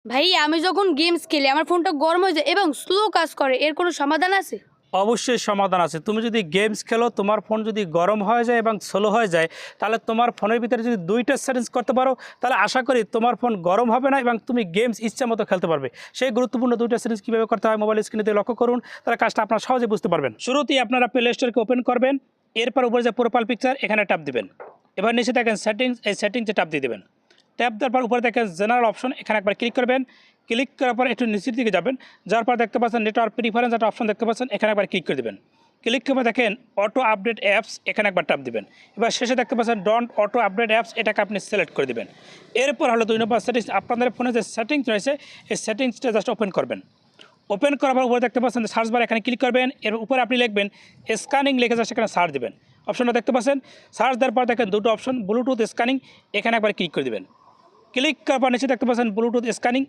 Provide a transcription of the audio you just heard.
ভাই আমি যখন গেমস খেলি আমার ফোনটা গরম হয়ে যায় এবং স্লো কাজ করে, এর কোনো সমাধান আছে? অবশ্যই সমাধান আছে। তুমি যদি গেমস খেলো, তোমার ফোন যদি গরম হয়ে যায় এবং স্লো হয়ে যায়, তাহলে তোমার ফোনের ভিতরে যদি দুইটা সেটিংস করতে পারো, তাহলে আশা করি তোমার ফোন গরম হবে না এবং তুমি গেমস ইচ্ছা মতো খেলতে পারবে। সেই গুরুত্বপূর্ণ দুইটা সেটিংস কীভাবে করতে হয় মোবাইল স্ক্রিনে দিয়ে লক্ষ্য করুন, তাহলে কাজটা আপনারা সহজে বুঝতে পারবেন। শুরুতেই আপনারা প্লে স্টোরকে ওপেন করবেন, এরপর উপরে যে প্রোফাইল পিকচার এখানে ট্যাপ দিবেন। এবার নিচে দেখেন সেটিংস, এই সেটিংসে ট্যাপ দিয়ে দেবেন। ট্যাপ দেওয়ার পর উপরে দেখেন জেনারেল অপশন, এখানে একবার ক্লিক করবেন। ক্লিক করার পর একটু নিচের দিকে যাবেন, যার পর দেখতে পাচ্ছেন নেটওয়ার্ক প্রিফারেন্স একটা অপশন দেখতে পাচ্ছেন, এখানে একবার ক্লিক করে দেবেন। ক্লিক করে দেখেন অটো আপডেট অ্যাপস, এখানে একবার ট্যাপ দিবেন। এবার শেষে দেখতে পাচ্ছেন ডন্ট অটো আপডেট অ্যাপস, এটাকে আপনি সিলেক্ট করে দেবেন। এরপর হলো 2 নম্বর সেটিংস, আপনাদের ফোনে যে সেটিংস রয়েছে এই সেটিংসটা জাস্ট ওপেন করবেন। ওপেন করার পর উপরে দেখতে পাচ্ছেন সার্চ বার, এখানে ক্লিক করবেন। এর উপরে আপনি লিখবেন স্ক্যানিং, লিখে জাস্ট এখানে সার্চ দেবেন। অপশনটা দেখতে পাচ্ছেন, সার্চ দেওয়ার পর দেখেন দুটো অপশন ব্লুটুথ স্ক্যানিং, এখানে একবার ক্লিক করে দেবেন। ক্লিক করার পর নিচে দেখতে পাচ্ছেন ব্লুটুথ স্ক্যানিং,